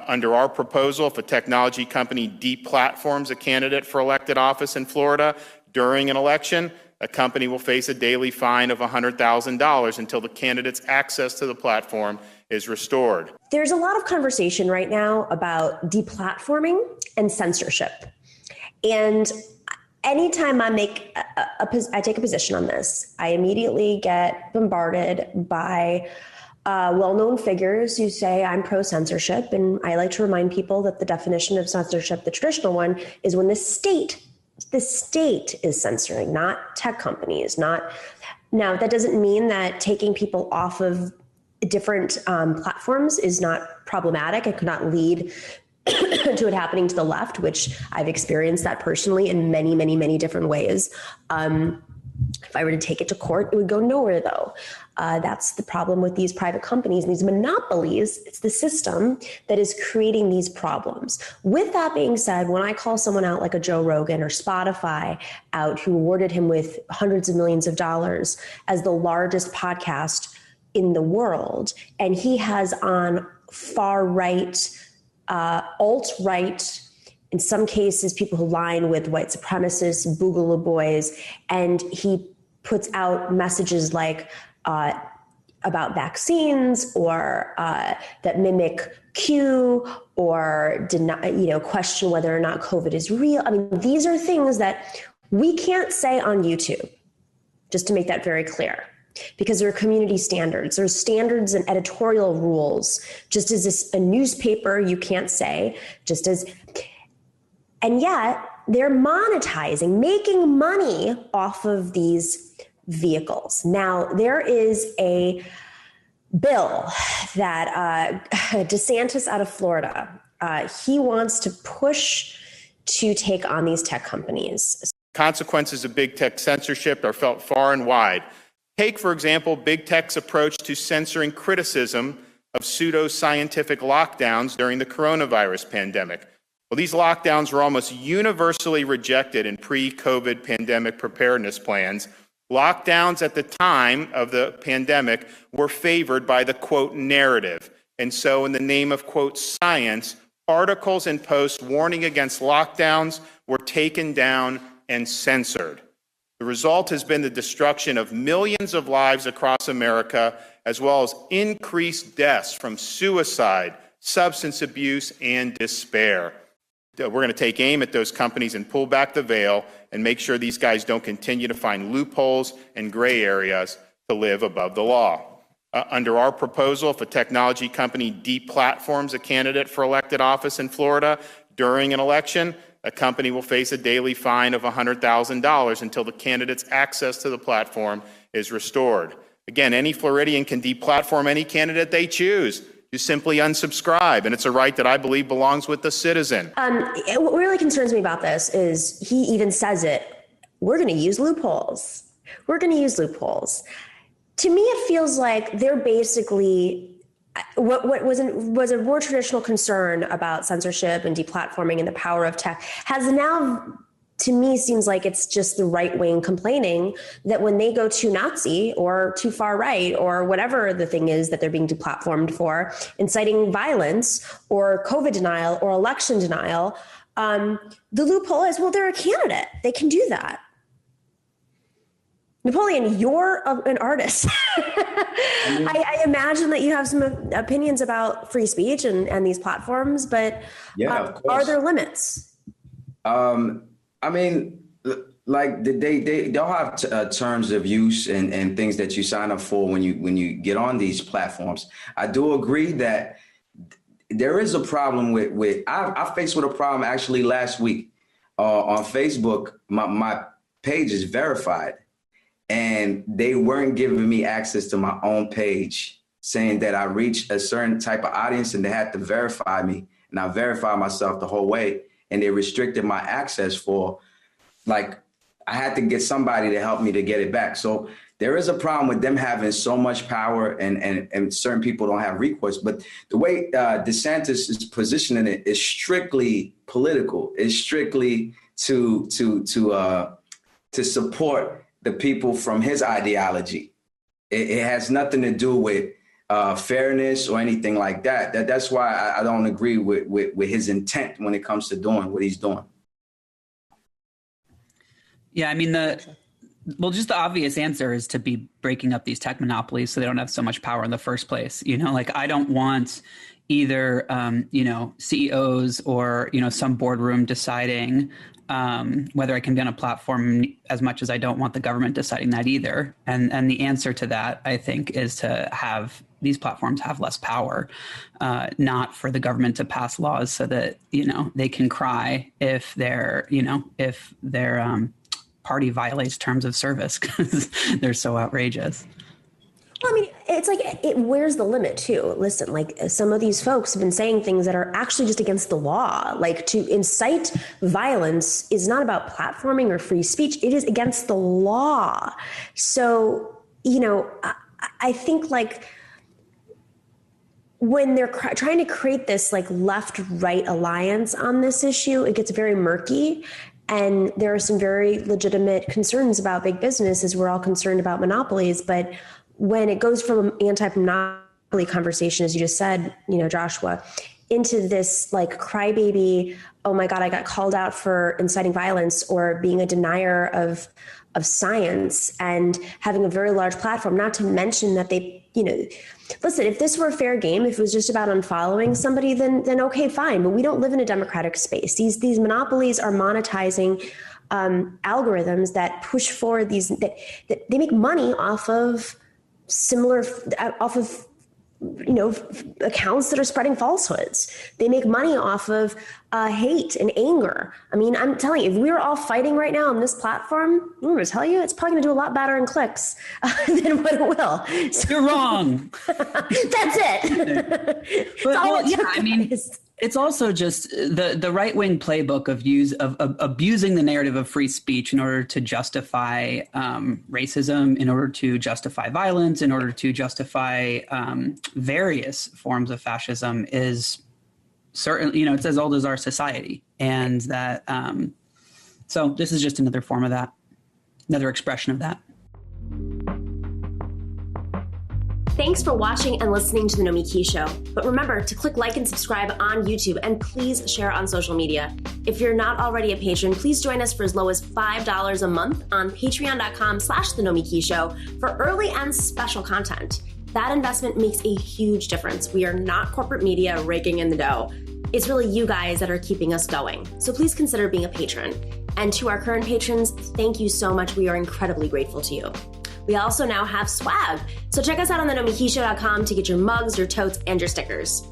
Under our proposal, if a technology company deplatforms a candidate for elected office in Florida during an election, a company will face a daily fine of $100,000 until the candidate's access to the platform is restored. There's a lot of conversation right now about deplatforming and censorship. And anytime I take a position on this, I immediately get bombarded by well-known figures who say I'm pro-censorship. And I like to remind people that the definition of censorship, the traditional one, is when the state is censoring, not tech companies. Now, that doesn't mean that taking people off of different platforms is not problematic. It could not lead to it happening to the left, which I've experienced that personally in many, many, many different ways. If I were to take it to court, it would go nowhere, though. That's the problem with these private companies and these monopolies. It's the system that is creating these problems. With that being said, when I call someone out like a Joe Rogan or Spotify out, who awarded him with hundreds of millions of dollars as the largest podcast in the world, and he has on far-right, alt-right, in some cases, people who line with white supremacists, boogaloo boys, and he puts out messages like about vaccines or that mimic Q or deny, question whether or not COVID is real. I mean, these are things that we can't say on YouTube, just to make that very clear, because there are community standards. There's standards and editorial rules, just as a newspaper you can't say, and yet they're monetizing, making money off of these vehicles. Now, there is a bill that DeSantis out of Florida, he wants to push to take on these tech companies. Consequences of big tech censorship are felt far and wide. Take, for example, big tech's approach to censoring criticism of pseudo-scientific lockdowns during the coronavirus pandemic. Well, these lockdowns were almost universally rejected in pre-COVID pandemic preparedness plans. Lockdowns at the time of the pandemic were favored by the, quote, narrative. And so in the name of, quote, science, articles and posts warning against lockdowns were taken down and censored. The result has been the destruction of millions of lives across America, as well as increased deaths from suicide, substance abuse, and despair. We're going to take aim at those companies and pull back the veil and make sure these guys don't continue to find loopholes and gray areas to live above the law. Under our proposal, if a technology company deplatforms a candidate for elected office in Florida during an election, a company will face a daily fine of $100,000 until the candidate's access to the platform is restored. Again, any Floridian can deplatform any candidate they choose. You simply unsubscribe, and it's a right that I believe belongs with the citizen. What really concerns me about this is he even says it, we're going to use loopholes. We're going to use loopholes. To me, it feels like they're basically, what was a more traditional concern about censorship and deplatforming and the power of tech has now, to me, seems like it's just the right wing complaining that when they go too Nazi or too far right or whatever the thing is that they're being deplatformed for, inciting violence or COVID denial or election denial, the loophole is, well, they're a candidate. They can do that. Napoleon, you're an artist. I imagine that you have some opinions about free speech and these platforms, but are there limits? I mean, like they'll have terms of use and things that you sign up for when you get on these platforms. I do agree that there is a problem with I faced with a problem actually last week on Facebook. My page is verified, and they weren't giving me access to my own page, saying that I reached a certain type of audience and they had to verify me, and I verified myself the whole way. And they restricted my access for, like, I had to get somebody to help me to get it back. So there is a problem with them having so much power and certain people don't have recourse. But the way DeSantis is positioning it is strictly political. It's strictly to support the people from his ideology. It has nothing to do with fairness or anything like that. That's why I don't agree with his intent when it comes to doing what he's doing. Yeah, I mean, just the obvious answer is to be breaking up these tech monopolies so they don't have so much power in the first place. Like I don't want either, CEOs or, some boardroom deciding whether I can be on a platform as much as I don't want the government deciding that either. And the answer to that, I think, is to have these platforms have less power, not for the government to pass laws so that, they can cry if their party violates terms of service because they're so outrageous. Well, I mean, it's like, where's the limit too? Listen, like some of these folks have been saying things that are actually just against the law. Like to incite violence is not about platforming or free speech. It is against the law. So, I think like when they're trying to create this like left-right alliance on this issue, it gets very murky. And there are some very legitimate concerns about big business, as we're all concerned about monopolies. But when it goes from an anti-monopoly conversation, as you just said, Joshua, into this like crybaby, oh my God, I got called out for inciting violence or being a denier of science and having a very large platform, not to mention that they, listen, if this were a fair game, if it was just about unfollowing somebody, then okay, fine. But we don't live in a democratic space. These monopolies are monetizing algorithms that push forward that they make money off of accounts that are spreading falsehoods. They make money off of hate and anger. I mean, I'm telling you, if we were all fighting right now on this platform, I'm going to tell you, it's probably going to do a lot better in clicks than what it will. So, you're wrong. That's it. It's also just the right-wing playbook of abusing the narrative of free speech in order to justify racism, in order to justify violence, in order to justify various forms of fascism is certainly, it's as old as our society. And that, so this is just another form of that, another expression of that. Thanks for watching and listening to The Nomiki Show. But remember to click like and subscribe on YouTube and please share on social media. If you're not already a patron, please join us for as low as $5 a month on patreon.com/The Nomiki Show for early and special content. That investment makes a huge difference. We are not corporate media raking in the dough. It's really you guys that are keeping us going. So please consider being a patron. And to our current patrons, thank you so much. We are incredibly grateful to you. We also now have swag. So check us out on thenomikishow.com to get your mugs, your totes, and your stickers.